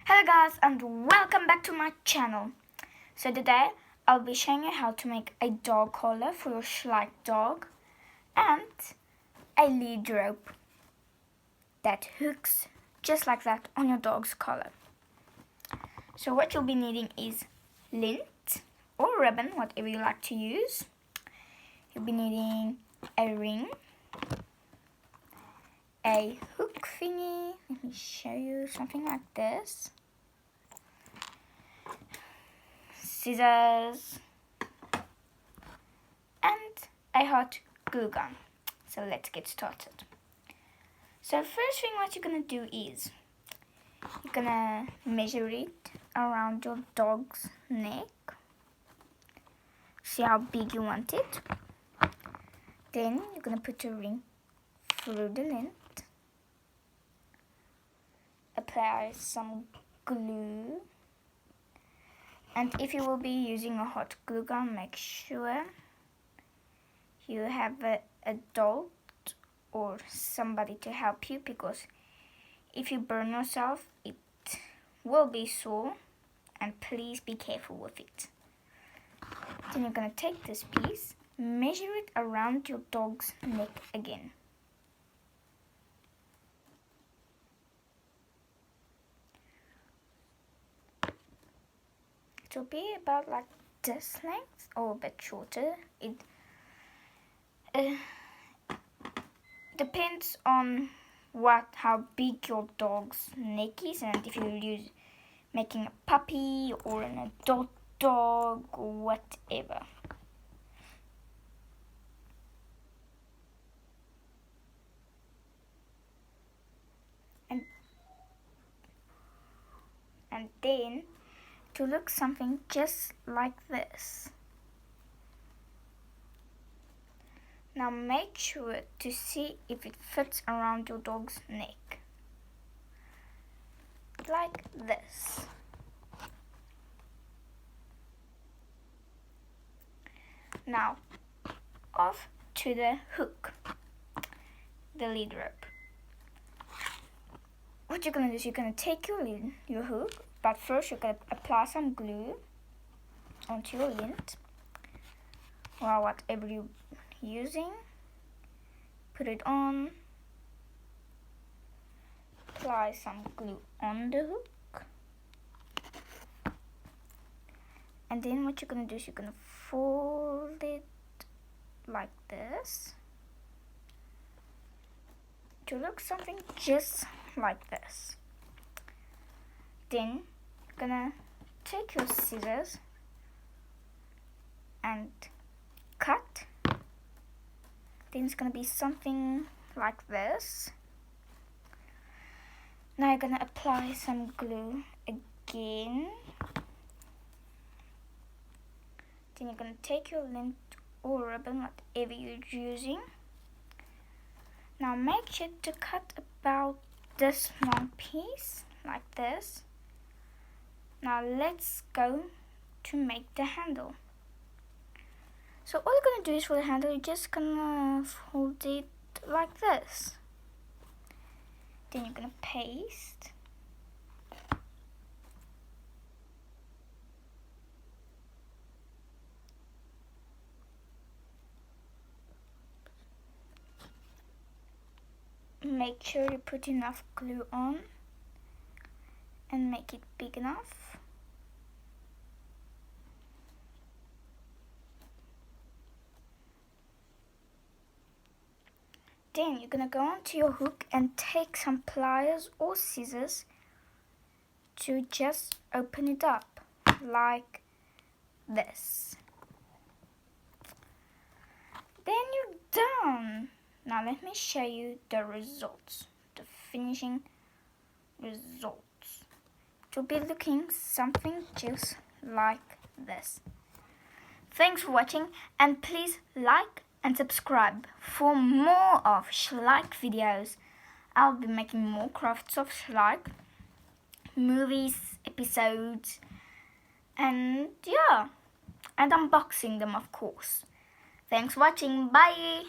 Hello guys and welcome back to my channel. So today I'll be showing you how to make a dog collar for your Schleich dog and a lead rope that hooks just like that on your dog's collar. So what you'll be needing is lint or ribbon, whatever you like to use. You'll be needing a ring, a hook thingy, let me show you something like this, scissors, and a hot glue gun. So let's get started. So first thing what you're gonna do is you're gonna measure it around your dog's neck. See how big you want it. Then you're gonna put your ring through the lint. Apply some glue. And if you will be using a hot glue gun, make sure you have an adult or somebody to help you, because if you burn yourself, it will be sore, and please be careful with it. Then you're going to take this piece, measure it around your dog's neck again. It will be about like this length or a bit shorter. It depends on how big your dog's neck is, and if you're making a puppy or an adult dog or whatever. And then to look something just like this. Now make sure to see if it fits around your dog's neck. Like this. Now off to the hook, the lead rope. What you're going to do is you're going to take your hook, but first you're going to apply some glue onto your lint, or whatever you're using. Put it on, apply some glue on the hook, and then what you're going to do is you're going to fold it like this to look something just like this. Then you're gonna take your scissors and cut. Then it's gonna be something like this. Now you're gonna apply some glue again. Then you're gonna take your lint or ribbon, whatever you're using. Now make sure to cut about this long piece, like this. Now let's go to make the handle. So all you're gonna do is for the handle, you're just gonna fold it like this. Then you're gonna paste. Make sure you put enough glue on and make it big enough. Then you're gonna go onto your hook and take some pliers or scissors to just open it up like this. Then you're done. Now let me show you the results, the finishing results. It will be looking something just like this. Thanks for watching, and please like and subscribe for more of Schleich videos. I'll be making more crafts of Schleich, movies, episodes, and yeah, and unboxing them of course. Thanks for watching, bye!